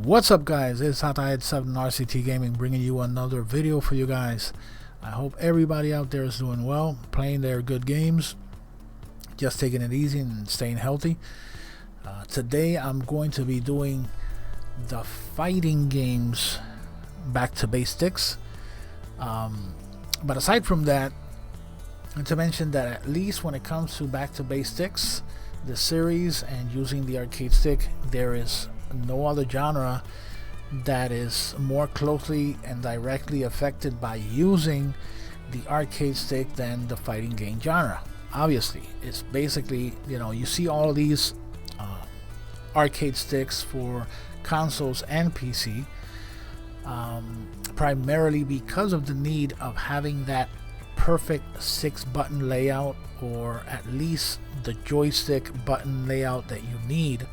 What's up, guys? It's Hot7 RCT Gaming bringing you another video for you guys. I hope everybody out there is doing well, playing their good games, just taking it easy and staying healthy. Today I'm going to be doing the fighting games back to basics. But aside from that, I want to mention that at least when it comes to back to basics, the series and using the arcade stick, there is no other genre that is more closely and directly affected by using the arcade stick than the fighting game genre. Obviously, it's basically, you see all these arcade sticks for consoles and PC, primarily because of the need of having that perfect 6-button layout, or at least the joystick button layout that you need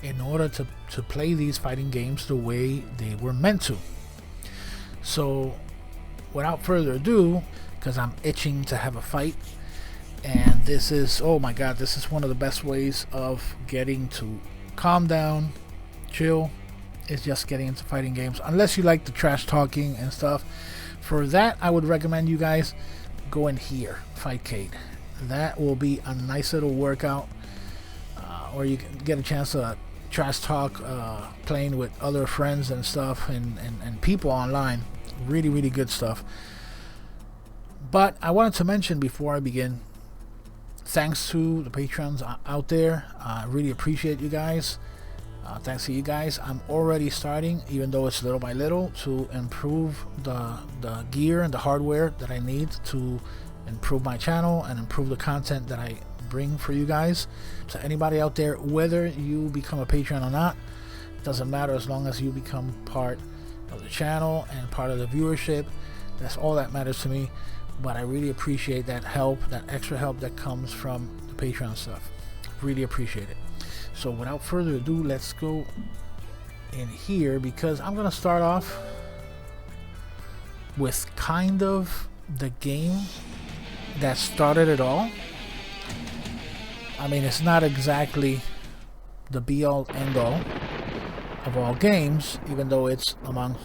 in order to play these fighting games the way they were meant to. So without further ado, because I'm itching to have a fight, and this is, oh my god, this is one of the best ways of getting to calm down, chill, is just getting into fighting games. Unless you like the trash talking and stuff, for that I would recommend you guys go in here, Fightcade. That will be a nice little workout, or you can get a chance to trash talk, playing with other friends and stuff, and people online. Really good stuff. But I wanted to mention before I begin, thanks to the patrons out there. I really appreciate you guys. Thanks to you guys, I'm already starting, even though it's little by little, to improve the gear and the hardware that I need to improve my channel and improve the content that I bring for you guys. So anybody out there, whether you become a patron or not, doesn't matter, as long as you become part of the channel and part of the viewership. That's all that matters to me. But I really appreciate that help, that extra help that comes from the Patreon stuff. Really appreciate it. So without further ado, let's go in here, because I'm gonna start off with kind of the game that started it all. I mean, it's not exactly the be-all end-all of all games, even though it's among,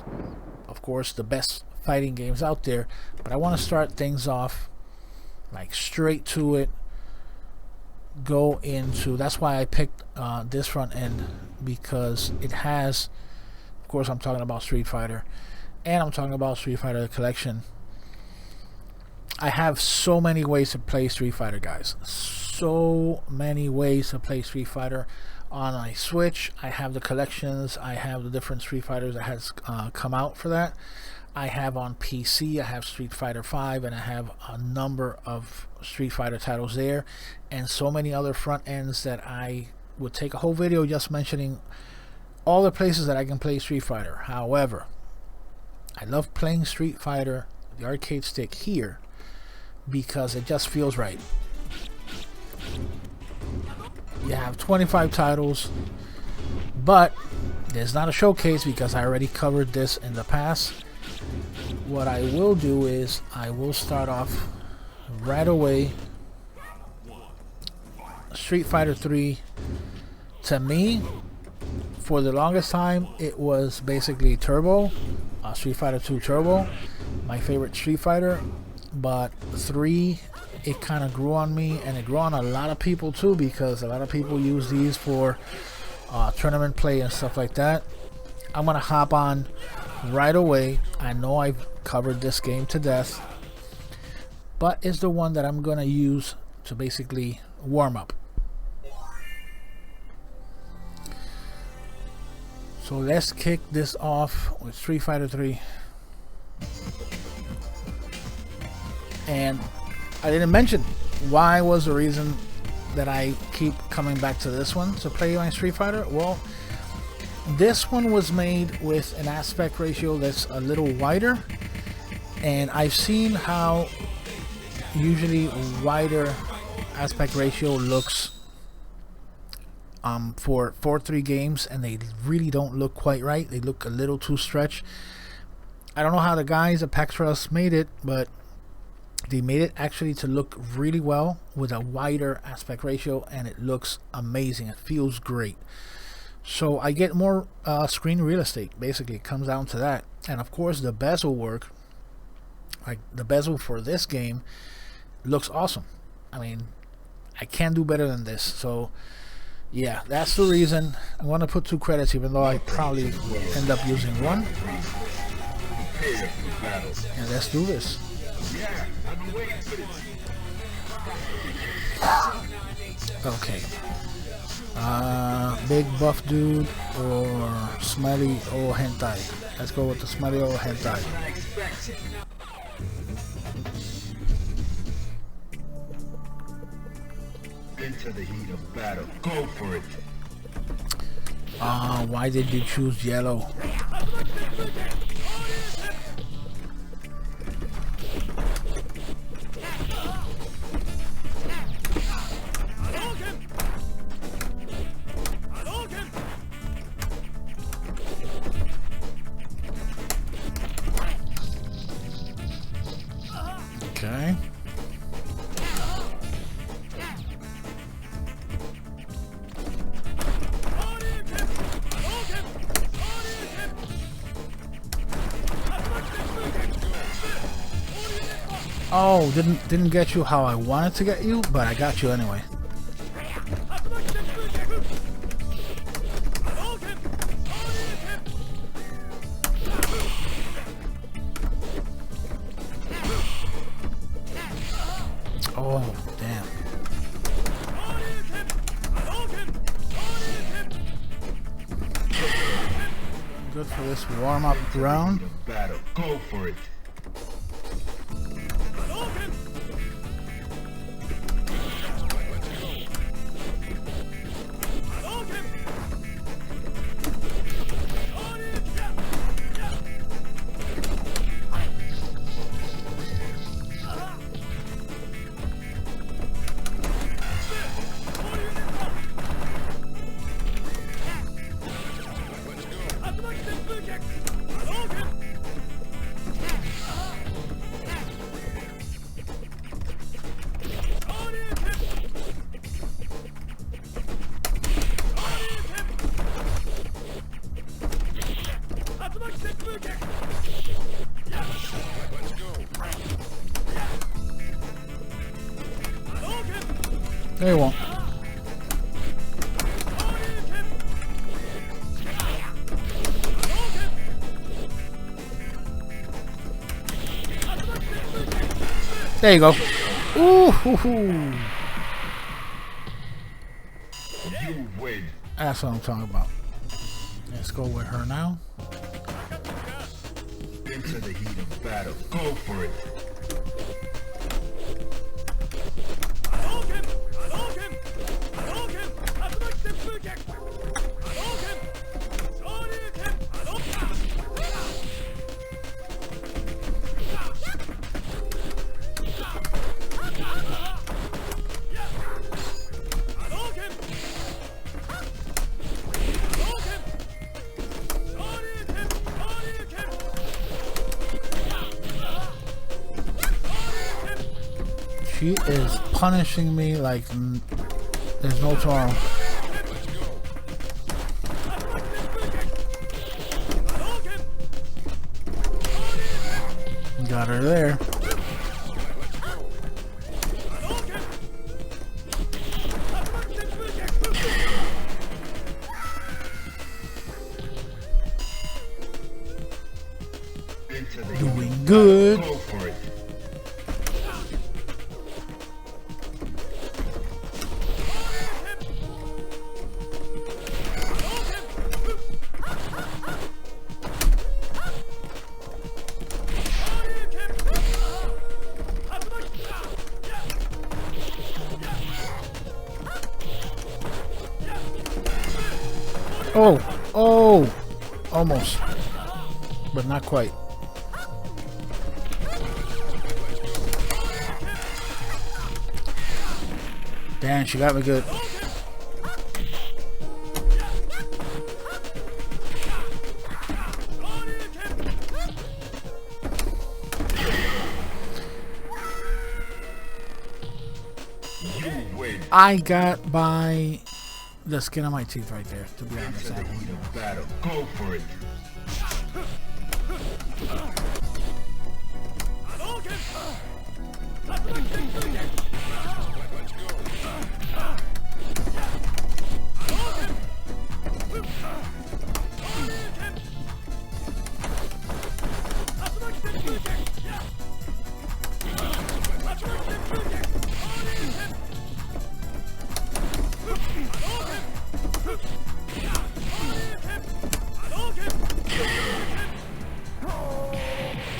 of course, the best fighting games out there. But I want to start things off like straight to it. Go into, that's why I picked this front end, because it has, of course, I'm talking about Street Fighter, and I'm talking about Street Fighter Collection. I have so many ways to play Street Fighter, guys. So many ways to play Street Fighter. On my Switch, I have the collections. I have the different Street Fighters that has come out for that. I have on PC, I have Street Fighter 5, and I have a number of Street Fighter titles there, and so many other front ends that I would take a whole video just mentioning all the places that I can play Street Fighter. However, I love playing Street Fighter, the arcade stick here, because it just feels right. You have 25 titles, but there's not a showcase because I already covered this in the past. What I will do is I will start off right away. Street Fighter 3, to me, for the longest time, it was basically Turbo, Street Fighter 2 Turbo, my favorite Street Fighter. But 3, it kind of grew on me, and it grew on a lot of people too, because a lot of people use these for tournament play and stuff like that. I'm gonna hop on right away. I know I've covered this game to death, but it's the one that I'm gonna use to basically warm up. So let's kick this off with Street Fighter 3. And I didn't mention why was the reason that I keep coming back to this one to play my Street Fighter. Well, this one was made with an aspect ratio that's a little wider, and I've seen how usually wider aspect ratio looks for 4-3 games, and they really don't look quite right. They look a little too stretched. I don't know how the guys at PAX Trust made it, but they made it actually to look really well with a wider aspect ratio, and it looks amazing. It feels great. So I get more screen real estate. Basically, it comes down to that. And of course, the bezel work, like the bezel for this game, looks awesome. I mean, I can't do better than this. So yeah, that's the reason I want to put 2 credits, even though I probably end up using 1. And let's do this. Okay. Big buff dude or smiley old hentai? Let's go with the smiley old hentai. Into the heat of battle. Go for it. Why did you choose yellow? Okay. Oh, didn't get you how I wanted to get you, but I got you anyway. Oh, damn. Good for this warm-up round. Battle. Go for it. They won't. There you go. Ooh, hoo, hoo. You win. That's what I'm talking about. Let's go with her now. Into the heat of battle. Go for it. She is punishing me like there's no tomorrow. Got her there. Doing good. Go for it. Oh, almost, but not quite. Damn, she got me good. I got by the skin of my teeth right there, to be honest. Into the heat of battle. Go for it.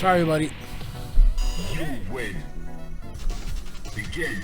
Sorry, buddy. You win. Begin.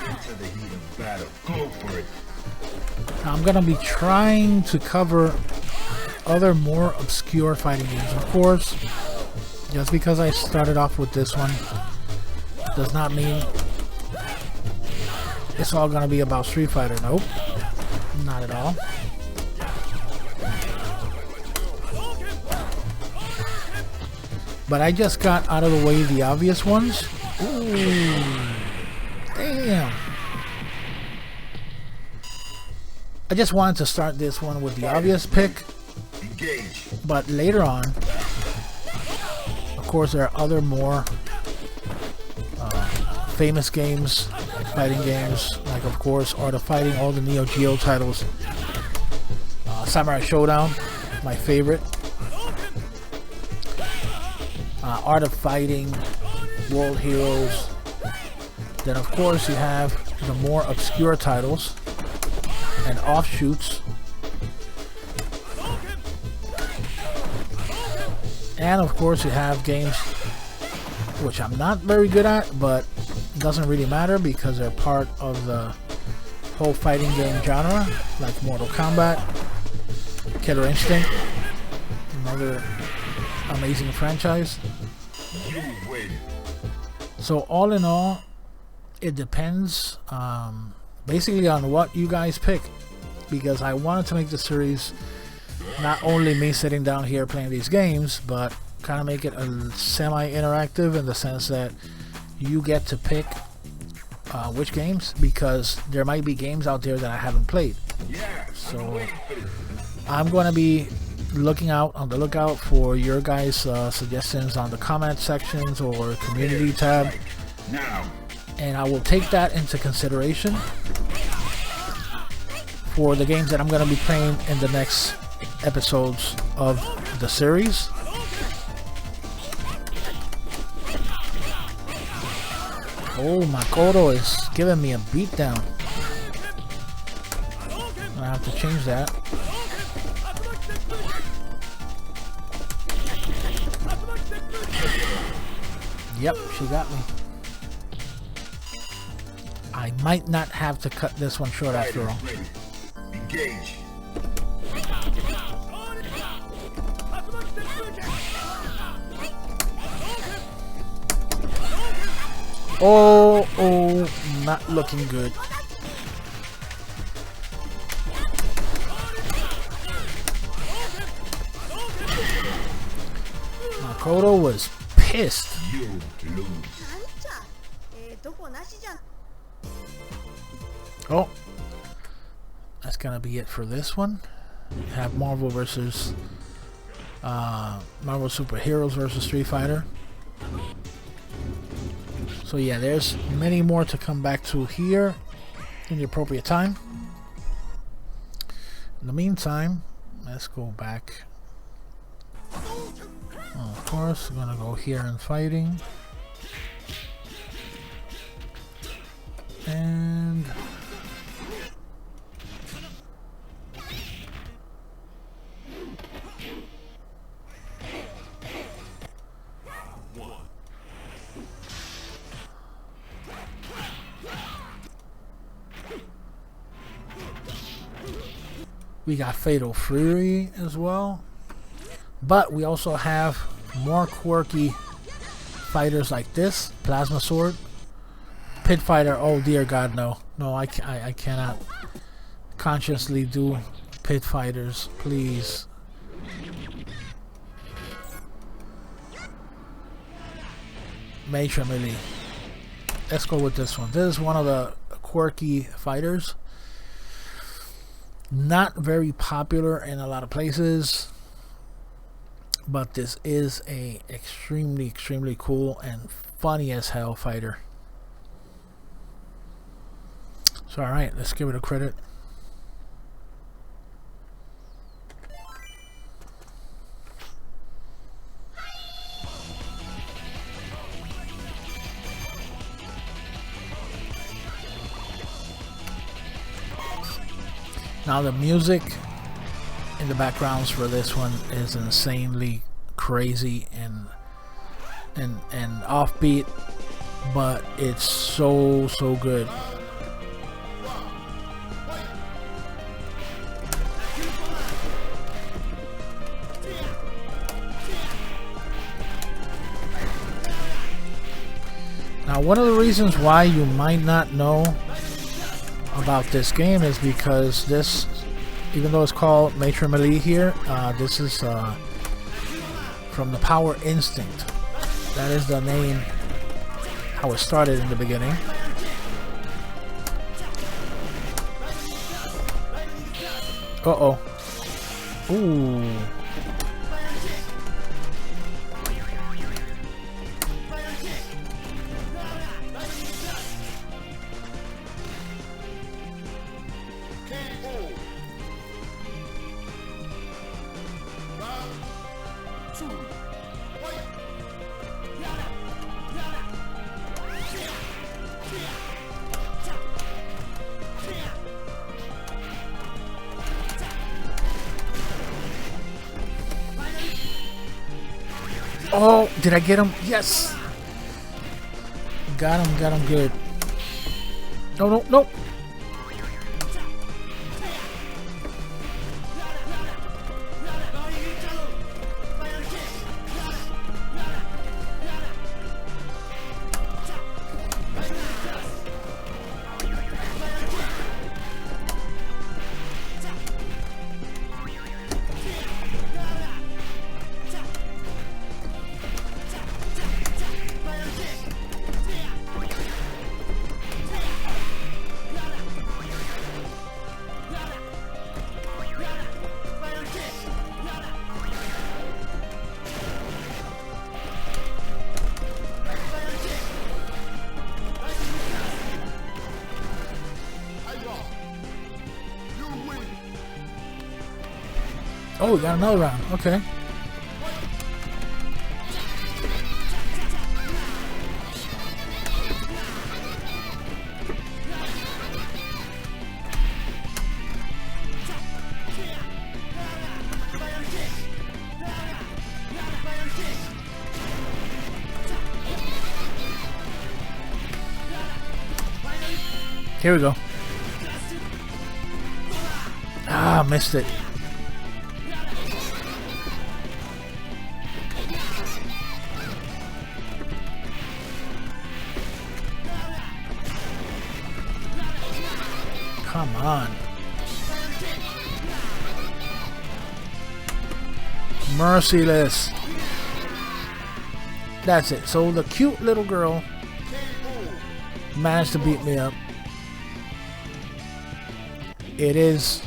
Into the heat of battle. Go for it. I'm gonna be trying to cover other more obscure fighting games. Of course, just because I started off with this one does not mean it's all gonna be about Street Fighter. Nope, not at all. But I just got out of the way the obvious ones. Ooh, damn. I just wanted to start this one with the obvious pick. Engage. But later on, of course, there are other more famous games, fighting games, like of course Art of Fighting, all the Neo Geo titles. Samurai Showdown, my favorite. Art of Fighting, World Heroes. Then of course you have the more obscure titles and offshoots. And of course you have games which I'm not very good at, but it doesn't really matter because they're part of the whole fighting game genre, like Mortal Kombat, Killer Instinct, another amazing franchise. You win. So all in all, it depends basically on what you guys pick, because I wanted to make the series not only me sitting down here playing these games, but kind of make it a semi-interactive in the sense that you get to pick which games, because there might be games out there that I haven't played. So I'm going to be looking out on the lookout for your guys' suggestions on the comment sections or community tab, and I will take that into consideration for the games that I'm going to be playing in the next episodes of the series. Oh, Makoto is giving me a beatdown. I have to change that. Yep, she got me. I might not have to cut this one short after all. Engage. Oh, not looking good. Makoto was pissed. You lose. Oh, that's gonna be it for this one. We have Marvel versus Marvel Superheroes versus Street Fighter. So yeah, there's many more to come back to here in the appropriate time. In the meantime, let's go back. Of course, we're gonna go here in fighting. And We got Fatal Fury as well. But we also have more quirky fighters like this. Plasma Sword. Pit Fighter. Oh dear God, no. No, I cannot consciously do Pit Fighters. Please. Major Melee. Let's go with this one. This is one of the quirky fighters. Not very popular in a lot of places, but this is a extremely cool and funny as hell fighter. So alright, let's give it a credit. Now the music in the backgrounds for this one is insanely crazy and offbeat, but it's so good. Now one of the reasons why you might not know about this game is because this, even though it's called Major Melee here, this is from the Power Instinct. That is the name, how it started in the beginning. Uh-oh. Ooh. Oh, did I get him? Yes! Got him good. No. Oh, we got another round. Okay. Here we go. Ah, missed it. Come on. Merciless. That's it. So the cute little girl managed to beat me up. It is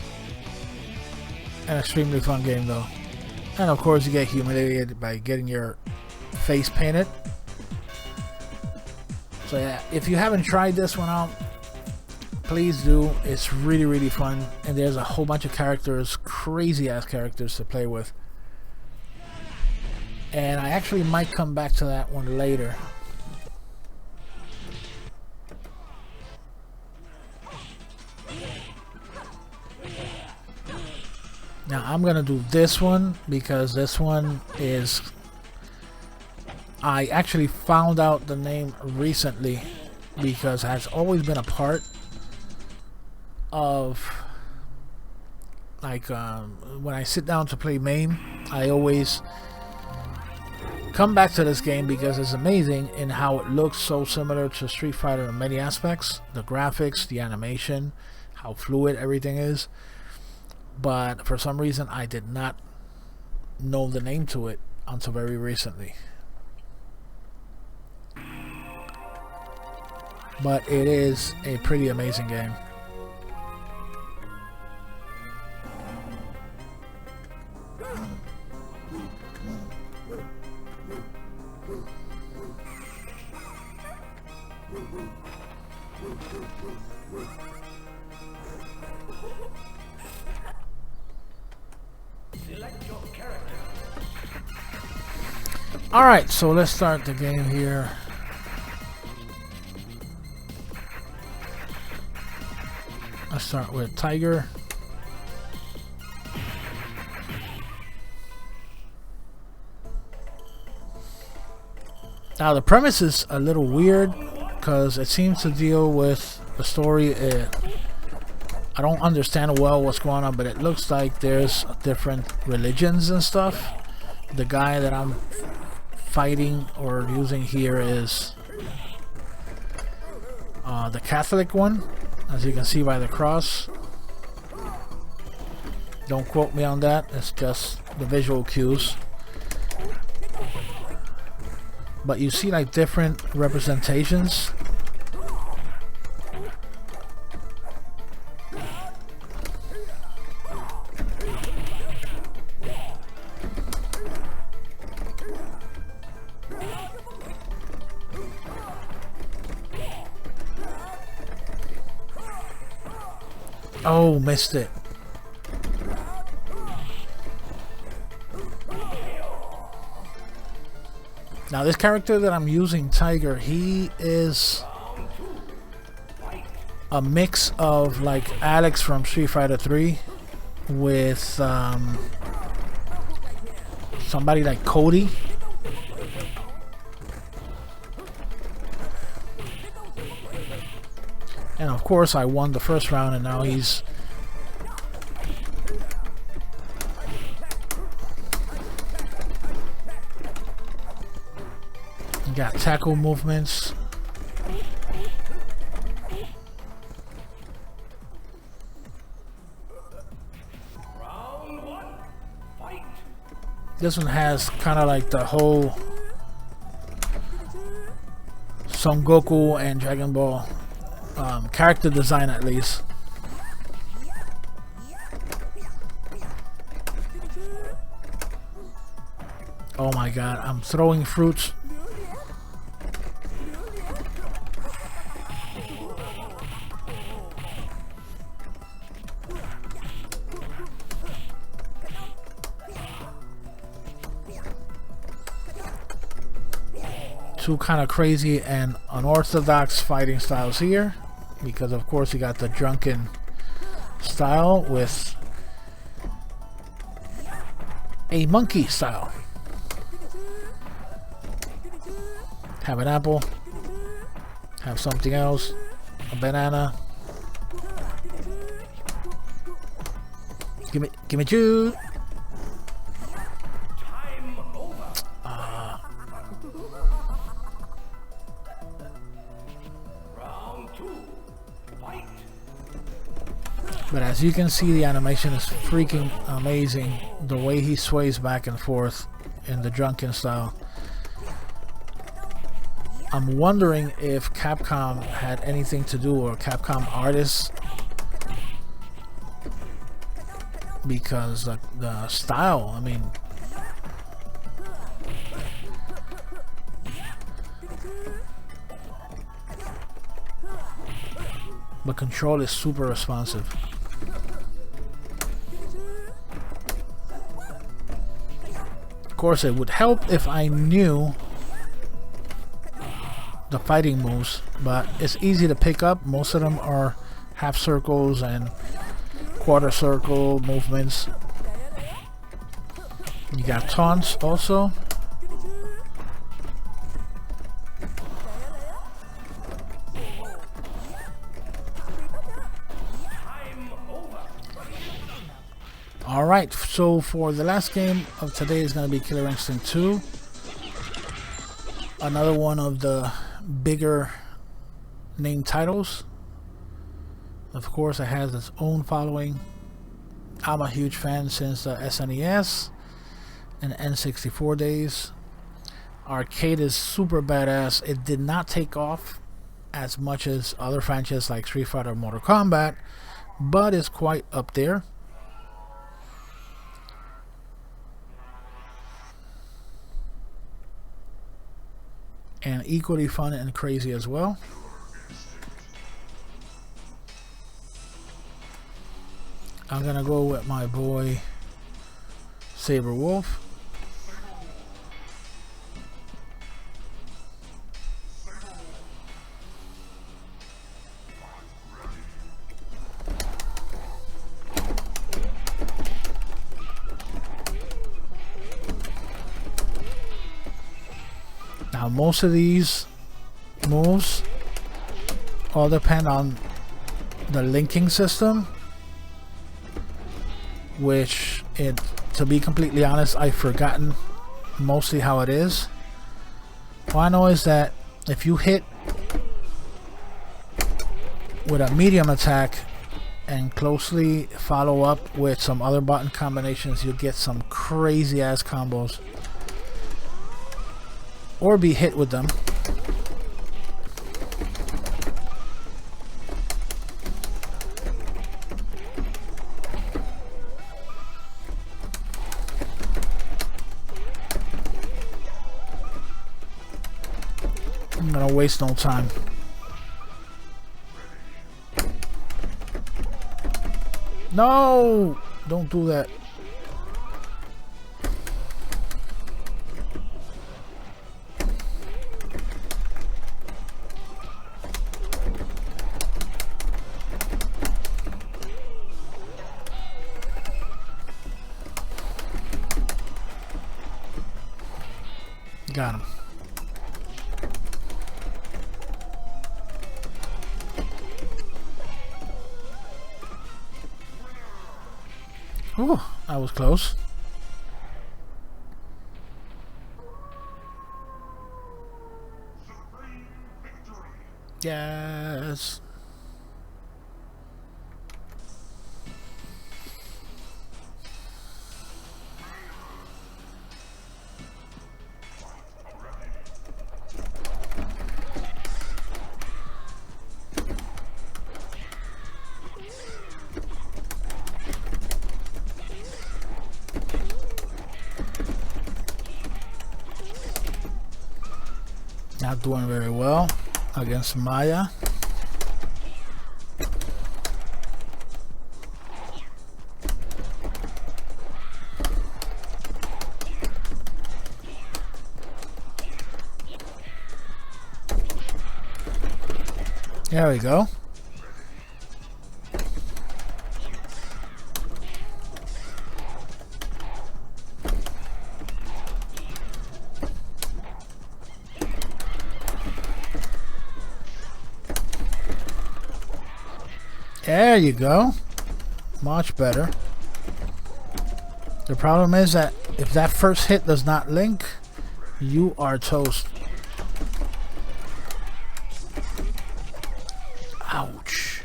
an extremely fun game though. And of course you get humiliated by getting your face painted. So yeah, if you haven't tried this one out, please do. It's really fun, and there's a whole bunch of characters, crazy ass characters to play with. And I actually might come back to that one later. Now I'm gonna do this one because this one is, I actually found out the name recently because it has always been a part of Like when I sit down to play main, I always come back to this game because it's amazing in how it looks so similar to Street Fighter in many aspects. The graphics, the animation, how fluid everything is. But for some reason I did not know the name to it until very recently. But it is a pretty amazing game. Alright, so let's start the game here. Let's start with Tiger. Now the premise is a little weird because it seems to deal with the story. I don't understand well what's going on, but it looks like there's different religions and stuff. The guy that I'm fighting or using here is the Catholic one, as you can see by the cross. Don't quote me on that, it's just the visual cues. But you see like different representations. Oh, missed it. Now this character that I'm using, Tiger, he is a mix of like Alex from Street Fighter 3 with somebody like Cody. And of course I won the first round, and now he's got tackle movements. This one has kind of like the whole Son Goku and Dragon Ball character design, at least. Oh my god, I'm throwing fruits. Two kind of crazy and unorthodox fighting styles here, because of course you got the drunken style with a monkey style. Have an apple, have something else, a banana. Give me two. But as you can see, the animation is freaking amazing. The way he sways back and forth in the drunken style. I'm wondering if Capcom had anything to do, or Capcom artists, because the style, I mean, the control is super responsive. Of course, it would help if I knew the fighting moves, but it's easy to pick up. Most of them are half circles and quarter circle movements. You got taunts also. Alright, so for the last game of today is going to be Killer Instinct 2. Another one of the bigger name titles. Of course, it has its own following. I'm a huge fan since the SNES and N64 days. Arcade is super badass. It did not take off as much as other franchises like Street Fighter or Mortal Kombat, but it's quite up there. And equally fun and crazy as well. I'm gonna go with my boy Saber Wolf. Now most of these moves all depend on the linking system, which, to be completely honest, I've forgotten mostly how it is. All I know is that if you hit with a medium attack and closely follow up with some other button combinations, you'll get some crazy ass combos, or be hit with them. I'm gonna waste no time. No! Don't do that. Got him. Oh, that was close. Yes. Not doing very well against Maya. There we go. There you go. Much better. The problem is that if that first hit does not link, you are toast. Ouch.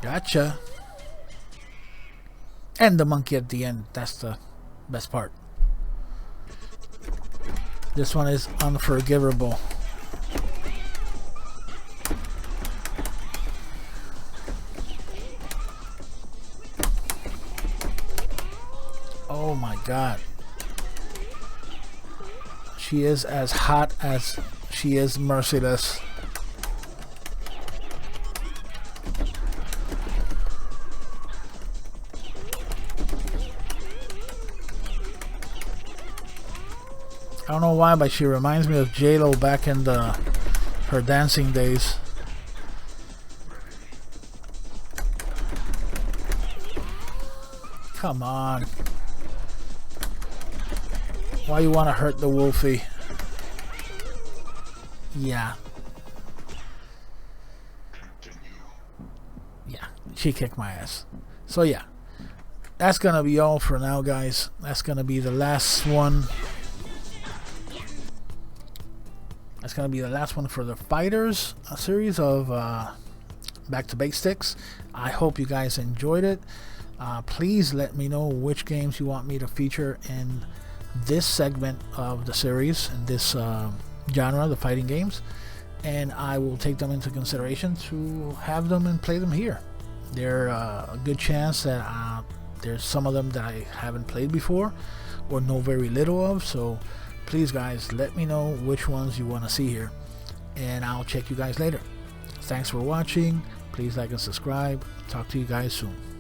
Gotcha. And the monkey at the end. That's the best part. This one is unforgivable. Oh my god. She is as hot as she is merciless. I don't know why, but she reminds me of J-Lo back in her dancing days. Come on. Why you want to hurt the Wolfie? Yeah. she kicked my ass. So yeah, that's gonna be all for now, guys. That's gonna be the last one. That's gonna be the last one for the Fighters series of Back to Basics. I hope you guys enjoyed it. Please let me know which games you want me to feature in this segment of the series, in this genre, the fighting games, and I will take them into consideration to have them and play them here. There a good chance that there's some of them that I haven't played before or know very little of, so please guys, let me know which ones you want to see here, and I'll check you guys later. Thanks for watching. Please like and subscribe. Talk to you guys soon.